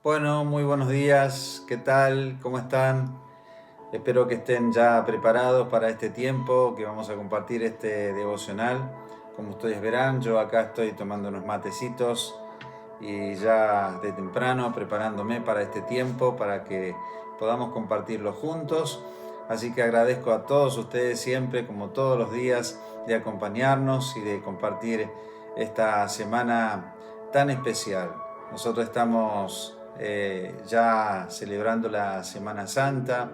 Bueno, muy buenos días, ¿qué tal? ¿Cómo están? Espero que estén ya preparados para este tiempo que vamos a compartir este devocional. Como ustedes verán, yo acá estoy tomando unos matecitos y ya de temprano preparándome para este tiempo, para que podamos compartirlo juntos. Así que agradezco a todos ustedes siempre, como todos los días, de acompañarnos y de compartir esta semana tan especial. Nosotros estamos ya celebrando la Semana Santa.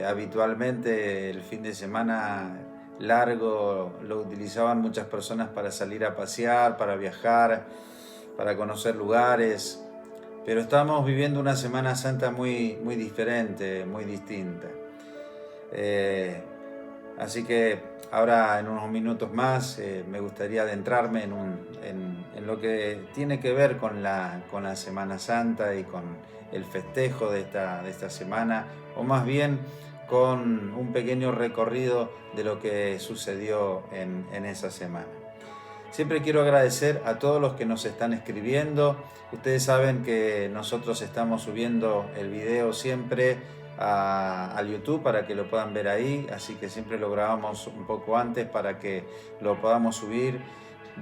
Habitualmente el fin de semana largo lo utilizaban muchas personas para salir a pasear, para viajar, para conocer lugares, pero estamos viviendo una Semana Santa muy diferente, muy distinta. Eh, Así que ahora en unos minutos más me gustaría adentrarme en lo que tiene que ver con la Semana Santa y con el festejo de esta semana, o más bien con un pequeño recorrido de lo que sucedió en esa semana. Siempre quiero agradecer a todos los que nos están escribiendo. Ustedes saben que nosotros estamos subiendo el video siempre al YouTube para que lo puedan ver ahí, así que siempre lo grabamos un poco antes para que lo podamos subir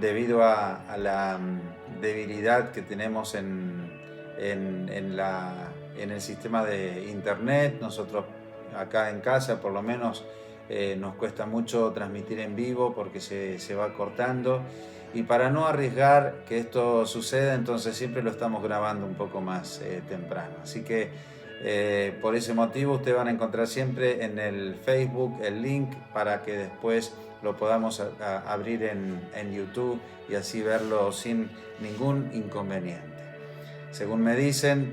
debido a la debilidad que tenemos en el sistema de internet. Nosotros acá en casa por lo menos nos cuesta mucho transmitir en vivo porque se va cortando, y para no arriesgar que esto suceda, entonces siempre lo estamos grabando un poco más temprano. Así que por ese motivo ustedes van a encontrar siempre en el Facebook el link para que después lo podamos abrir en YouTube y así verlo sin ningún inconveniente. Según me dicen,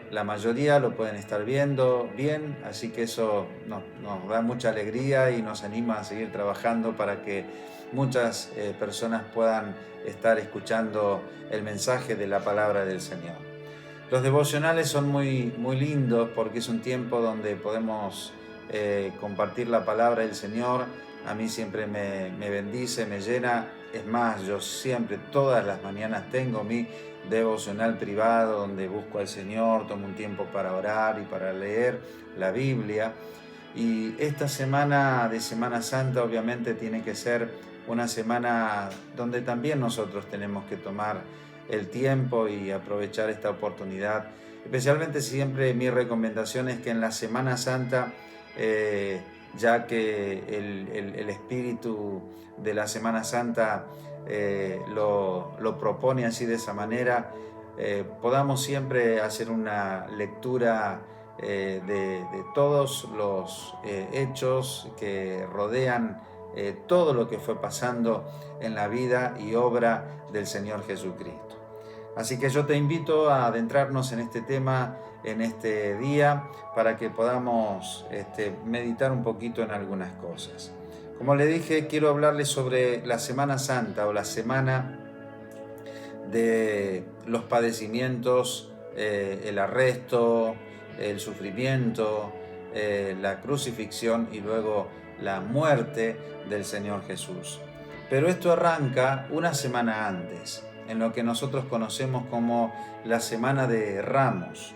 la mayoría lo pueden estar viendo bien, así que eso nos da mucha alegría y nos anima a seguir trabajando para que muchas personas puedan estar escuchando el mensaje de la palabra del Señor. Los devocionales son muy lindos porque es un tiempo donde podemos compartir la palabra del Señor. A mí siempre me bendice, me llena. Es más, yo siempre, todas las mañanas tengo mi devocional privado donde busco al Señor, tomo un tiempo para orar y para leer la Biblia. Y esta semana de Semana Santa obviamente tiene que ser una semana donde también nosotros tenemos que tomar el tiempo y aprovechar esta oportunidad. Especialmente siempre mi recomendación es que en la Semana Santa, ya que el espíritu de la Semana Santa lo propone así de esa manera, podamos siempre hacer una lectura de todos los hechos que rodean todo lo que fue pasando en la vida y obra del Señor Jesucristo. Así que yo te invito a adentrarnos en este tema en este día para que podamos meditar un poquito en algunas cosas. Como le dije, quiero hablarles sobre la Semana Santa o la semana de los padecimientos, el arresto, el sufrimiento, la crucifixión y luego la muerte del Señor Jesús. Pero esto arranca una semana antes, en lo que nosotros conocemos como la Semana de Ramos.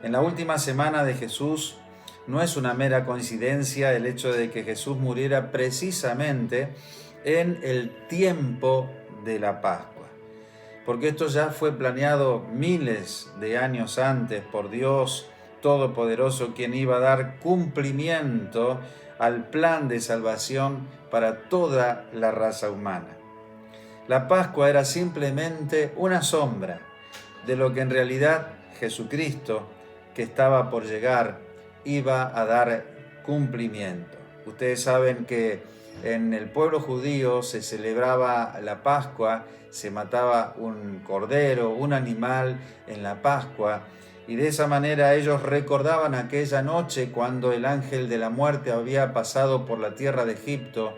En la última semana de Jesús no es una mera coincidencia el hecho de que Jesús muriera precisamente en el tiempo de la Pascua, porque esto ya fue planeado miles de años antes por Dios Todopoderoso, quien iba a dar cumplimiento al plan de salvación para toda la raza humana. La Pascua era simplemente una sombra de lo que en realidad Jesucristo, que estaba por llegar, iba a dar cumplimiento. Ustedes saben que en el pueblo judío se celebraba la Pascua, se mataba un cordero, un animal en la Pascua, y de esa manera ellos recordaban aquella noche cuando el ángel de la muerte había pasado por la tierra de Egipto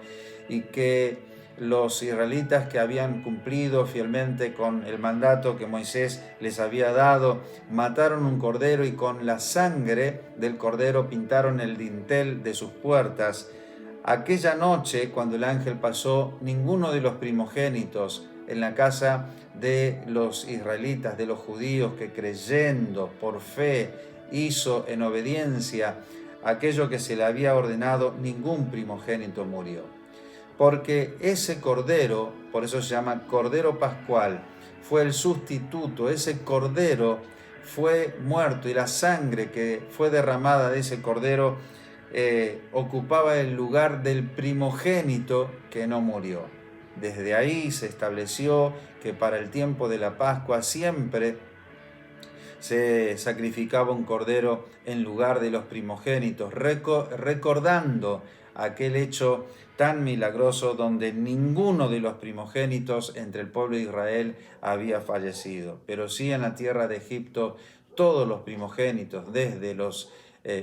y que los israelitas, que habían cumplido fielmente con el mandato que Moisés les había dado, mataron un cordero y con la sangre del cordero pintaron el dintel de sus puertas. Aquella noche, cuando el ángel pasó, ninguno de los primogénitos en la casa de los israelitas, de los judíos, que creyendo por fe hizo en obediencia aquello que se le había ordenado, ningún primogénito murió. Porque ese cordero, por eso se llama Cordero Pascual, fue el sustituto, ese cordero fue muerto y la sangre que fue derramada de ese cordero ocupaba el lugar del primogénito que no murió. Desde ahí se estableció que para el tiempo de la Pascua siempre se sacrificaba un cordero en lugar de los primogénitos, recordando aquel hecho tan milagroso donde ninguno de los primogénitos entre el pueblo de Israel había fallecido, pero sí en la tierra de Egipto todos los primogénitos, desde los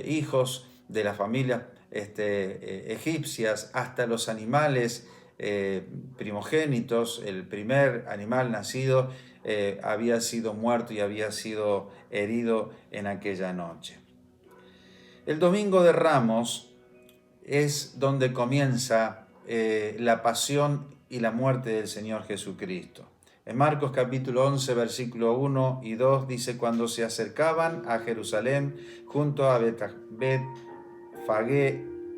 hijos de las familias egipcias hasta los animales primogénitos, el primer animal nacido había sido muerto y había sido herido en aquella noche. El Domingo de Ramos es donde comienza la pasión y la muerte del Señor Jesucristo. En Marcos capítulo 11, versículo 1 y 2 dice: cuando se acercaban a Jerusalén, junto a Betfagé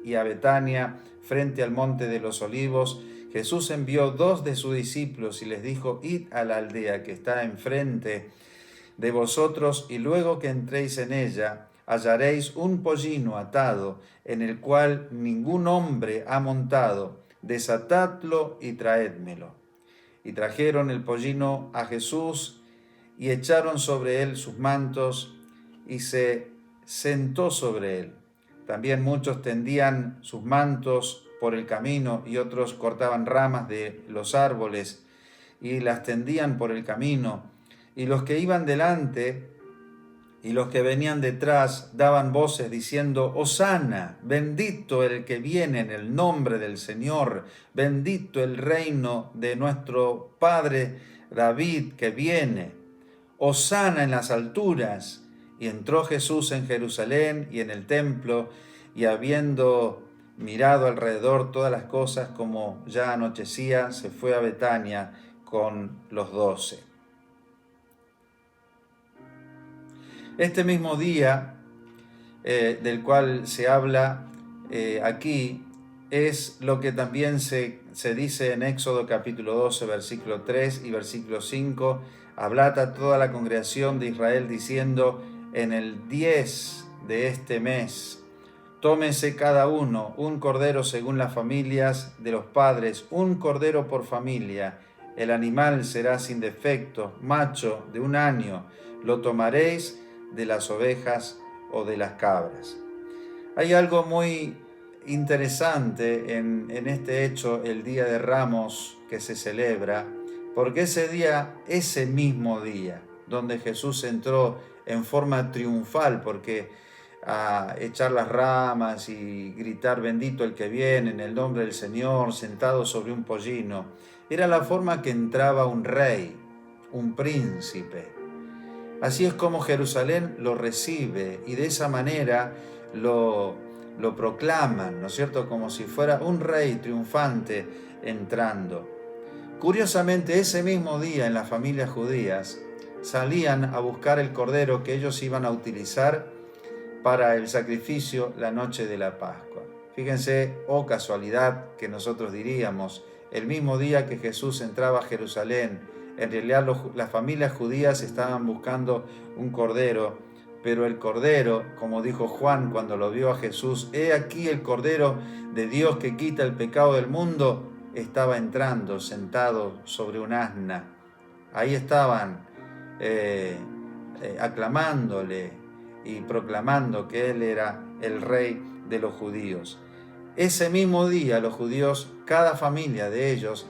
y a Betania, frente al monte de los Olivos, Jesús envió 2 de sus discípulos y les dijo: id a la aldea que está enfrente de vosotros, y luego que entréis en ella, hallaréis un pollino atado, en el cual ningún hombre ha montado. Desatadlo y traédmelo. Y trajeron el pollino a Jesús, y echaron sobre él sus mantos, y se sentó sobre él. También muchos tendían sus mantos por el camino, y otros cortaban ramas de los árboles, y las tendían por el camino. Y los que iban delante y los que venían detrás daban voces diciendo: Hosana, bendito el que viene en el nombre del Señor, bendito el reino de nuestro Padre David que viene, Hosana en las alturas. Y entró Jesús en Jerusalén y en el templo, y habiendo mirado alrededor todas las cosas, como ya anochecía, se fue a Betania con los 12. Este mismo día del cual se habla aquí es lo que también se dice en Éxodo capítulo 12, versículo 3 y versículo 5. Hablad a toda la congregación de Israel diciendo: en el 10 de este mes, tómese cada uno un cordero según las familias de los padres, un cordero por familia. El animal será sin defecto, macho de 1 año. Lo tomaréis de las ovejas o de las cabras. Hay algo muy interesante en este hecho, el Día de Ramos que se celebra, porque ese mismo día, donde Jesús entró en forma triunfal, porque a echar las ramas y gritar bendito el que viene en el nombre del Señor, sentado sobre un pollino, era la forma que entraba un rey, un príncipe. Así es como Jerusalén lo recibe y de esa manera lo proclaman, ¿no es cierto? Como si fuera un rey triunfante entrando. Curiosamente, ese mismo día en las familias judías salían a buscar el cordero que ellos iban a utilizar para el sacrificio la noche de la Pascua. Fíjense, casualidad que nosotros diríamos, el mismo día que Jesús entraba a Jerusalén, en realidad las familias judías estaban buscando un cordero, pero el cordero, como dijo Juan cuando lo vio a Jesús, he aquí el cordero de Dios que quita el pecado del mundo, estaba entrando sentado sobre un asna. Ahí estaban aclamándole y proclamando que él era el rey de los judíos. Ese mismo día los judíos, cada familia de ellos,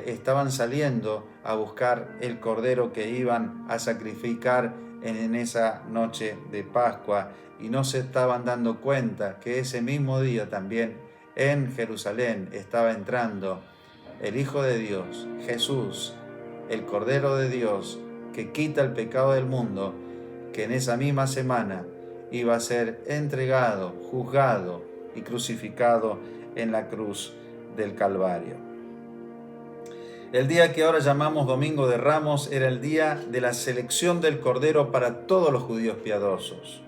estaban saliendo a buscar el cordero que iban a sacrificar en esa noche de Pascua, y no se estaban dando cuenta que ese mismo día también en Jerusalén estaba entrando el Hijo de Dios, Jesús, el Cordero de Dios que quita el pecado del mundo, que en esa misma semana iba a ser entregado, juzgado y crucificado en la cruz del Calvario. El día que ahora llamamos Domingo de Ramos era el día de la selección del Cordero para todos los judíos piadosos.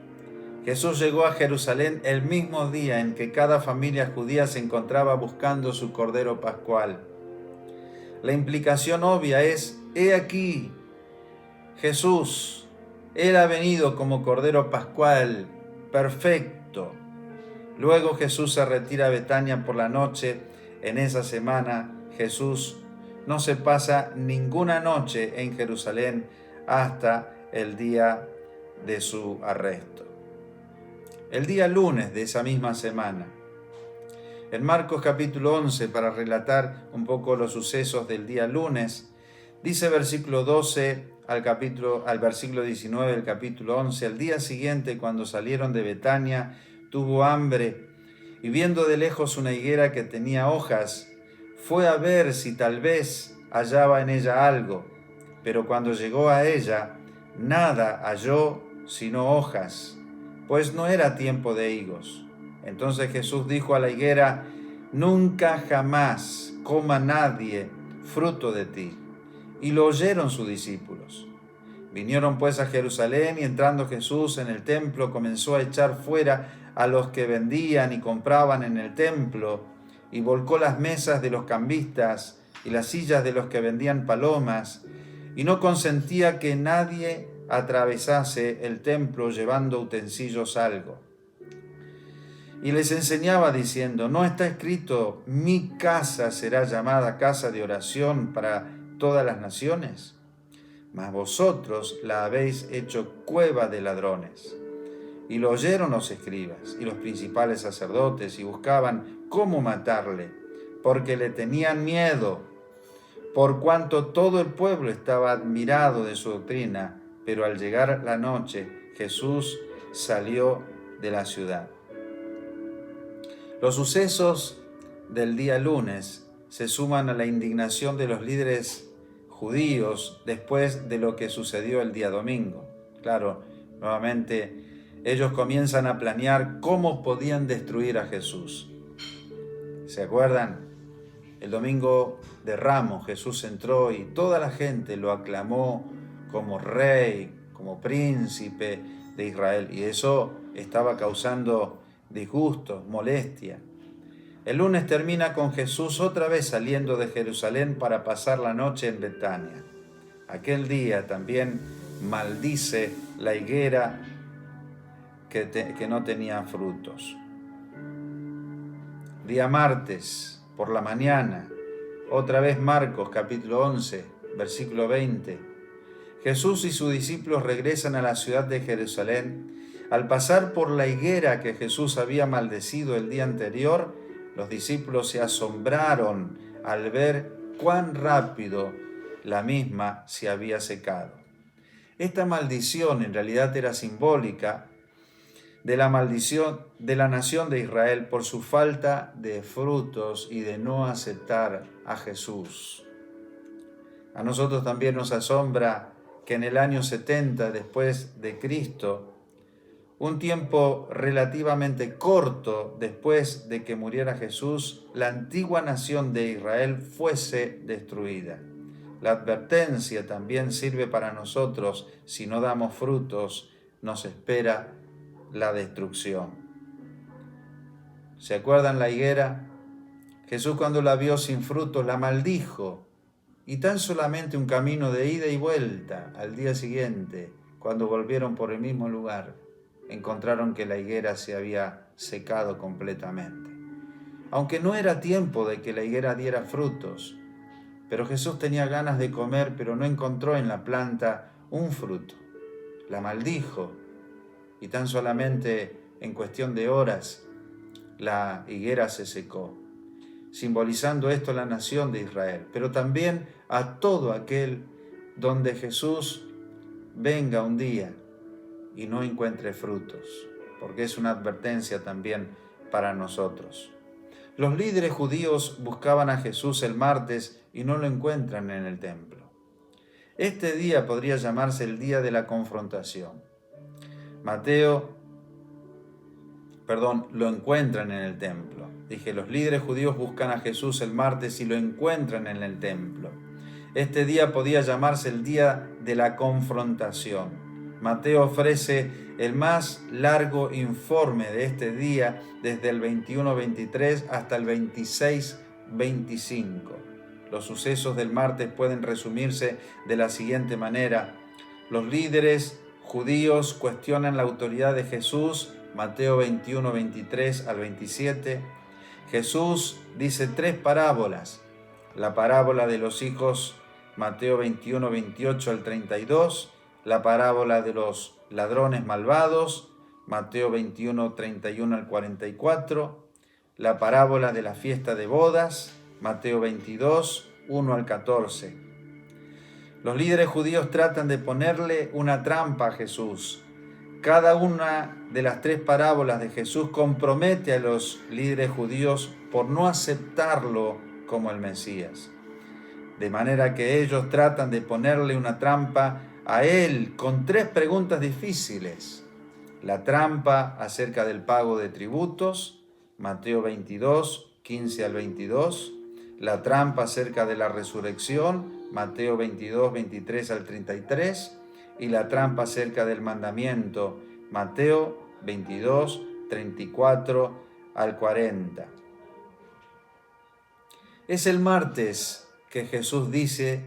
Jesús llegó a Jerusalén el mismo día en que cada familia judía se encontraba buscando su Cordero Pascual. La implicación obvia es: he aquí, Jesús, Él ha venido como Cordero Pascual, perfecto. Luego Jesús se retira a Betania por la noche. En esa semana Jesús no se pasa ninguna noche en Jerusalén hasta el día de su arresto. El día lunes de esa misma semana, en Marcos capítulo 11, para relatar un poco los sucesos del día lunes, dice versículo 12 al versículo 19 del capítulo 11, al día siguiente, cuando salieron de Betania, tuvo hambre, y viendo de lejos una higuera que tenía hojas, fue a ver si tal vez hallaba en ella algo, pero cuando llegó a ella, nada halló sino hojas, pues no era tiempo de higos. Entonces Jesús dijo a la higuera: nunca jamás coma nadie fruto de ti. Y lo oyeron sus discípulos. Vinieron pues a Jerusalén, y entrando Jesús en el templo, comenzó a echar fuera a los que vendían y compraban en el templo, y volcó las mesas de los cambistas y las sillas de los que vendían palomas, y no consentía que nadie atravesase el templo llevando utensilios algo. Y les enseñaba diciendo: ¿no está escrito, mi casa será llamada casa de oración para todas las naciones? Mas vosotros la habéis hecho cueva de ladrones. Y lo oyeron los escribas y los principales sacerdotes, y buscaban cómo matarle, porque le tenían miedo, por cuanto todo el pueblo estaba admirado de su doctrina. Pero al llegar la noche, Jesús salió de la ciudad. Los sucesos del día lunes se suman a la indignación de los líderes judíos después de lo que sucedió el día domingo. Claro, nuevamente ellos comienzan a planear cómo podían destruir a Jesús. ¿Se acuerdan? El domingo de Ramos Jesús entró y toda la gente lo aclamó como rey, como príncipe de Israel, y eso estaba causando disgusto, molestia. El lunes termina con Jesús otra vez saliendo de Jerusalén para pasar la noche en Betania. Aquel día también maldice la higuera que no tenía frutos. Día martes, por la mañana, otra vez Marcos capítulo 11, versículo 20. Jesús y sus discípulos regresan a la ciudad de Jerusalén. Al pasar por la higuera que Jesús había maldecido el día anterior, los discípulos se asombraron al ver cuán rápido la misma se había secado. Esta maldición en realidad era simbólica de la maldición de la nación de Israel por su falta de frutos y de no aceptar a Jesús. A nosotros también nos asombra que en el año 70 después de Cristo, un tiempo relativamente corto después de que muriera Jesús, la antigua nación de Israel fuese destruida. La advertencia también sirve para nosotros: si no damos frutos, nos espera la destrucción. ¿Se acuerdan la higuera? Jesús, cuando la vio sin frutos, la maldijo, y tan solamente un camino de ida y vuelta al día siguiente, cuando volvieron por el mismo lugar, encontraron que la higuera se había secado completamente. Aunque no era tiempo de que la higuera diera frutos, pero Jesús tenía ganas de comer, pero no encontró en la planta un fruto. La maldijo, y tan solamente en cuestión de horas la higuera se secó, simbolizando esto a la nación de Israel, pero también a todo aquel donde Jesús venga un día y no encuentre frutos, porque es una advertencia también para nosotros. Los líderes judíos buscaban a Jesús el martes y no lo encuentran en el templo. Este día podría llamarse el día de la confrontación. Lo encuentran en el templo. Los líderes judíos buscan a Jesús el martes y lo encuentran en el templo. Este día podía llamarse el día de la confrontación. Mateo ofrece el más largo informe de este día desde el 21-23 hasta el 26-25. Los sucesos del martes pueden resumirse de la siguiente manera. Los líderes judíos cuestionan la autoridad de Jesús, Mateo 21-23 al 27. Jesús dice 3 parábolas. La parábola de los hijos, Mateo 21-28 al 32. La parábola de los ladrones malvados, Mateo 21-31 al 44. La parábola de la fiesta de bodas, Mateo 22, 1 al 14. Los líderes judíos tratan de ponerle una trampa a Jesús. Cada una de las 3 parábolas de Jesús compromete a los líderes judíos por no aceptarlo como el Mesías. De manera que ellos tratan de ponerle una trampa a él con 3 preguntas difíciles. La trampa acerca del pago de tributos, Mateo 22, 15 al 22. La trampa acerca de la resurrección, Mateo 22, 23 al 33. Y la trampa acerca del mandamiento, Mateo 22, 34 al 40. Es el martes que Jesús dice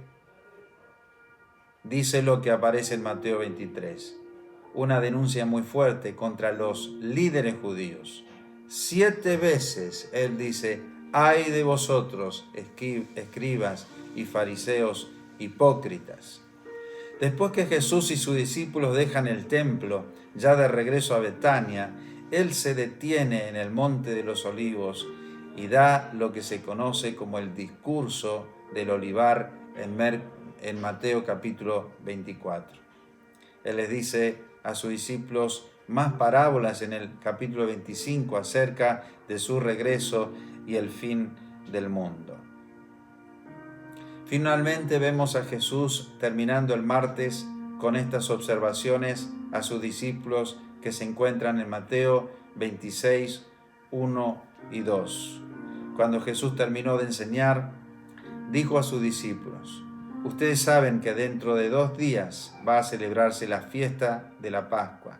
lo que aparece en Mateo 23. Una denuncia muy fuerte contra los líderes judíos. 7 veces Él dice: ¡ay de vosotros, escribas y fariseos hipócritas! Después que Jesús y sus discípulos dejan el templo, ya de regreso a Betania, Él se detiene en el Monte de los Olivos y da lo que se conoce como el discurso del olivar en Mateo capítulo 24. Él les dice a sus discípulos más parábolas en el capítulo 25 acerca de su regreso y el fin del mundo. Finalmente vemos a Jesús terminando el martes con estas observaciones a sus discípulos que se encuentran en Mateo 26, 1 y 2. Cuando Jesús terminó de enseñar, dijo a sus discípulos: ustedes saben que dentro de 2 días va a celebrarse la fiesta de la Pascua.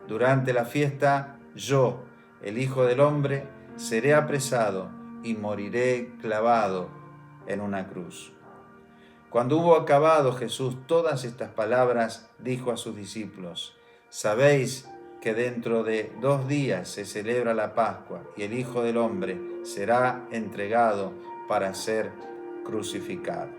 Durante la fiesta, yo, el Hijo del Hombre, seré apresado y moriré clavado en una cruz. Cuando hubo acabado Jesús todas estas palabras, dijo a sus discípulos: sabéis que dentro de 2 días se celebra la Pascua y el Hijo del Hombre será entregado para ser crucificado.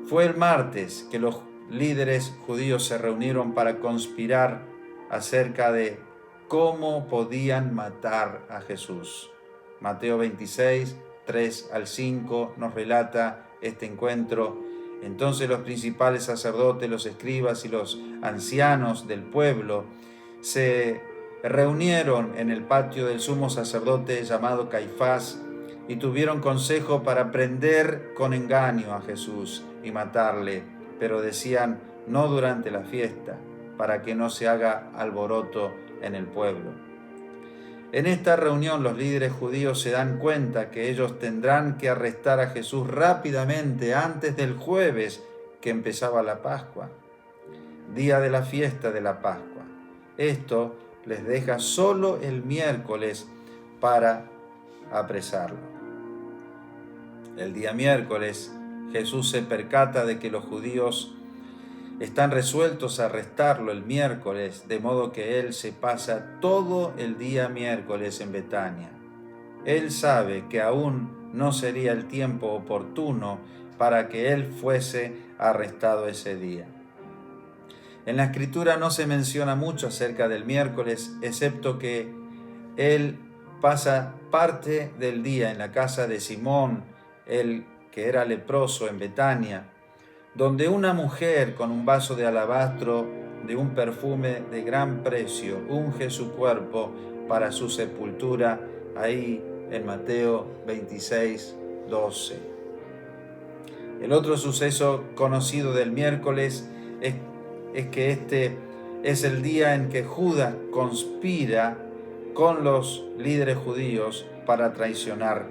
Fue el martes que los líderes judíos se reunieron para conspirar acerca de cómo podían matar a Jesús. Mateo 26, 3 al 5 nos relata este encuentro. Entonces los principales sacerdotes, los escribas y los ancianos del pueblo se reunieron en el patio del sumo sacerdote llamado Caifás y tuvieron consejo para prender con engaño a Jesús y matarle, pero decían: no durante la fiesta, para que no se haga alboroto en el pueblo. En esta reunión los líderes judíos se dan cuenta que ellos tendrán que arrestar a Jesús rápidamente antes del jueves que empezaba la Pascua, día de la fiesta de la Pascua. Esto les deja solo el miércoles para apresarlo. El día miércoles, Jesús se percata de que los judíos están resueltos a arrestarlo el miércoles, de modo que Él se pasa todo el día miércoles en Betania. Él sabe que aún no sería el tiempo oportuno para que Él fuese arrestado ese día. En la Escritura no se menciona mucho acerca del miércoles, excepto que Él pasa parte del día en la casa de Simón, el que era leproso en Betania, donde una mujer con un vaso de alabastro de un perfume de gran precio unge su cuerpo para su sepultura, ahí en Mateo 26, 12. El otro suceso conocido del miércoles es que este es el día en que Judas conspira con los líderes judíos para traicionar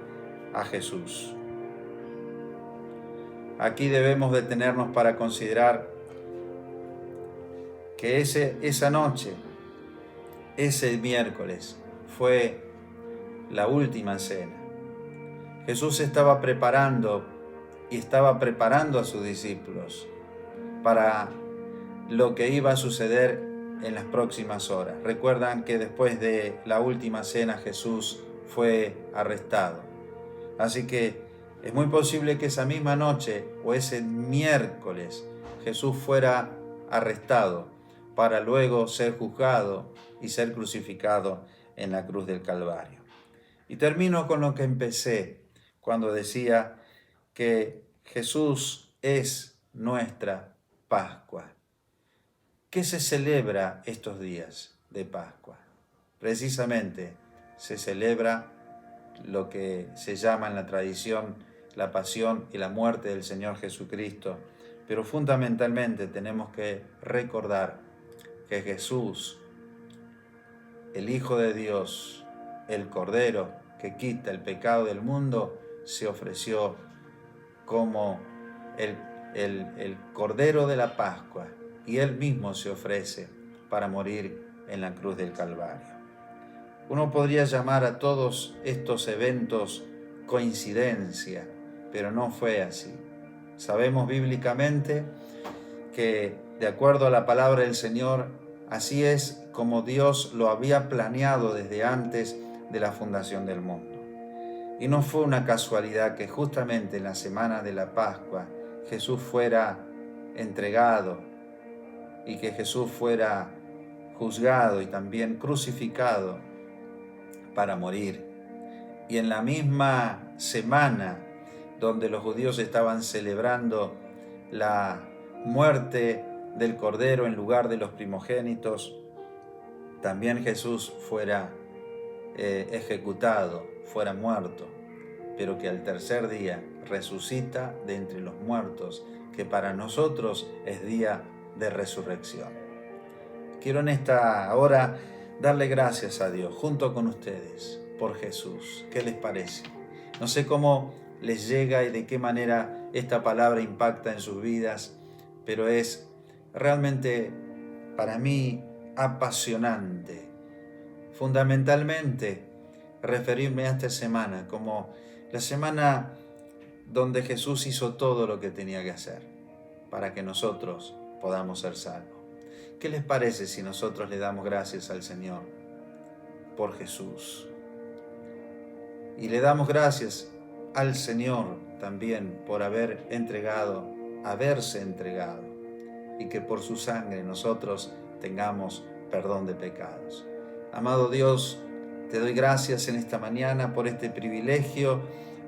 a Jesús. Aquí debemos detenernos para considerar que esa noche, ese miércoles, fue la última cena. Jesús estaba preparando a sus discípulos para lo que iba a suceder en las próximas horas. Recuerdan que después de la última cena Jesús fue arrestado. Así que es muy posible que esa misma noche o ese miércoles Jesús fuera arrestado para luego ser juzgado y ser crucificado en la cruz del Calvario. Y termino con lo que empecé cuando decía que Jesús es nuestra Pascua. ¿Qué se celebra estos días de Pascua? Precisamente se celebra lo que se llama en la tradición la pasión y la muerte del Señor Jesucristo, pero fundamentalmente tenemos que recordar que Jesús, el Hijo de Dios, el Cordero que quita el pecado del mundo, se ofreció como el Cordero de la Pascua, y Él mismo se ofrece para morir en la cruz del Calvario. Uno podría llamar a todos estos eventos coincidencia, pero no fue así. Sabemos bíblicamente que, de acuerdo a la palabra del Señor, así es como Dios lo había planeado desde antes de la fundación del mundo. Y no fue una casualidad que justamente en la semana de la Pascua Jesús fuera entregado y que Jesús fuera juzgado y también crucificado para morir. Y en la misma semana donde los judíos estaban celebrando la muerte del Cordero en lugar de los primogénitos, también Jesús fuera ejecutado, fuera muerto, pero que al tercer día resucita de entre los muertos, que para nosotros es día de resurrección. Quiero en esta hora darle gracias a Dios junto con ustedes por Jesús. ¿Qué les parece? No sé cómo les llega y de qué manera esta palabra impacta en sus vidas, pero es realmente para mí apasionante. Fundamentalmente, referirme a esta semana como la semana donde Jesús hizo todo lo que tenía que hacer para que nosotros podamos ser salvos. ¿Qué les parece si nosotros le damos gracias al Señor por Jesús? Y le damos gracias al Señor también por haberse entregado, y que por su sangre nosotros tengamos perdón de pecados. Amado Dios, te doy gracias en esta mañana por este privilegio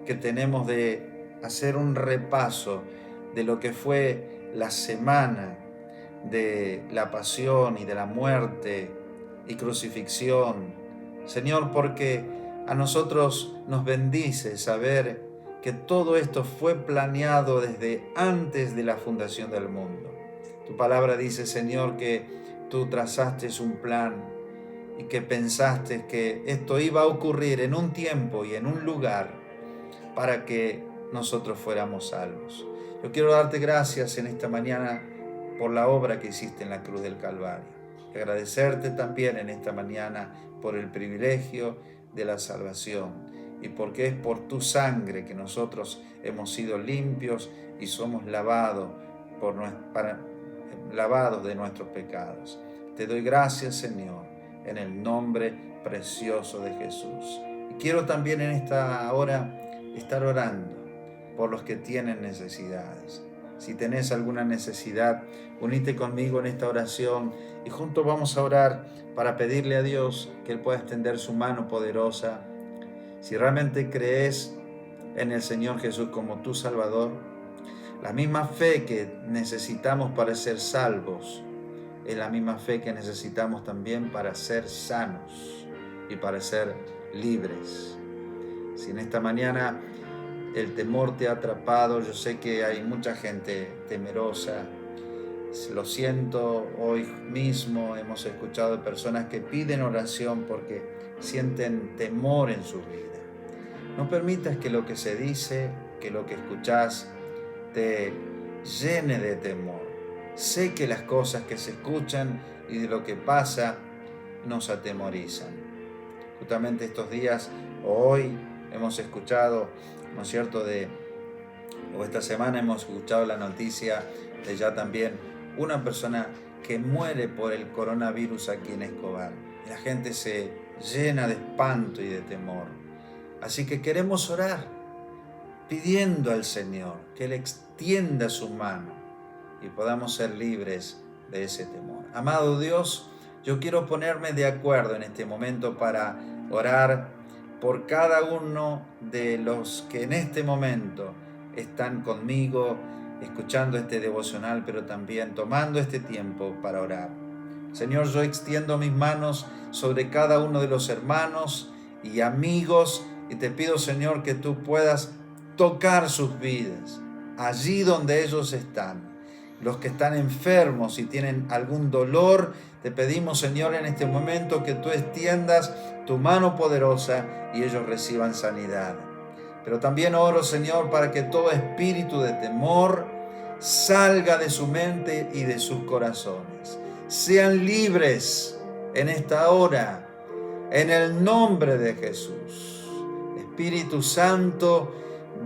que tenemos de hacer un repaso de lo que fue la semana de la pasión y de la muerte y crucifixión. Señor, porque a nosotros nos bendice saber que todo esto fue planeado desde antes de la fundación del mundo. Tu palabra dice, Señor, que tú trazaste un plan y que pensaste que esto iba a ocurrir en un tiempo y en un lugar para que nosotros fuéramos salvos. Yo quiero darte gracias en esta mañana por la obra que hiciste en la cruz del Calvario. Y agradecerte también en esta mañana por el privilegio de la salvación y porque es por tu sangre que nosotros hemos sido limpios y somos lavados de nuestros pecados. Te doy gracias, Señor, en el nombre precioso de Jesús. Y quiero también en esta hora estar orando por los que tienen necesidades. Si tenés alguna necesidad, unite conmigo en esta oración y juntos vamos a orar para pedirle a Dios que Él pueda extender su mano poderosa. Si realmente crees en el Señor Jesús como tu Salvador, la misma fe que necesitamos para ser salvos es la misma fe que necesitamos también para ser sanos y para ser libres. Si en esta mañana el temor te ha atrapado, yo sé que hay mucha gente temerosa. Lo siento, hoy mismo hemos escuchado de personas que piden oración porque sienten temor en su vida. No permitas que lo que se dice, que lo que escuchás, te llene de temor. Sé que las cosas que se escuchan y de lo que pasa nos atemorizan. Justamente estos días, o hoy, hemos escuchado, ¿no es cierto?, o esta semana hemos escuchado la noticia de ya también una persona que muere por el coronavirus aquí en Escobar. Y la gente se llena de espanto y de temor. Así que queremos orar, pidiendo al Señor que Él extienda su mano y podamos ser libres de ese temor. Amado Dios, yo quiero ponerme de acuerdo en este momento para orar por cada uno de los que en este momento están conmigo, escuchando este devocional, pero también tomando este tiempo para orar. Señor, yo extiendo mis manos sobre cada uno de los hermanos y amigos y te pido, Señor, que tú puedas tocar sus vidas, allí donde ellos están. Los que están enfermos y tienen algún dolor, te pedimos, Señor, en este momento que tú extiendas tu mano poderosa y ellos reciban sanidad. Pero también oro, Señor, para que todo espíritu de temor salga de su mente y de sus corazones. Sean libres en esta hora, en el nombre de Jesús. Espíritu Santo,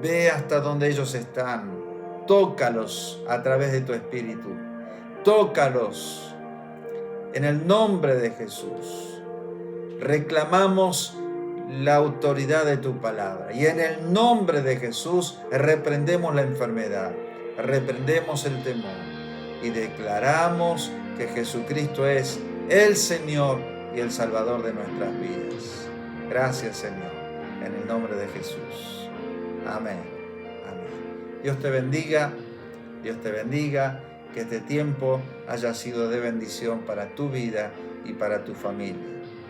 ve hasta donde ellos están. Tócalos a través de tu Espíritu. Tócalos en el nombre de Jesús. Reclamamos la autoridad de tu palabra y en el nombre de Jesús reprendemos la enfermedad, reprendemos el temor y declaramos que Jesucristo es el Señor y el Salvador de nuestras vidas. Gracias, Señor, en el nombre de Jesús. Amén. Amén. Dios te bendiga, que este tiempo haya sido de bendición para tu vida y para tu familia.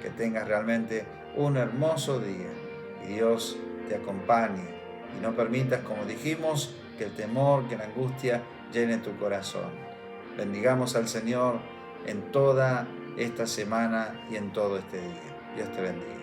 Que tengas realmente un hermoso día y Dios te acompañe y no permitas, como dijimos, que el temor, que la angustia llene tu corazón. Bendigamos al Señor en toda esta semana y en todo este día. Dios te bendiga.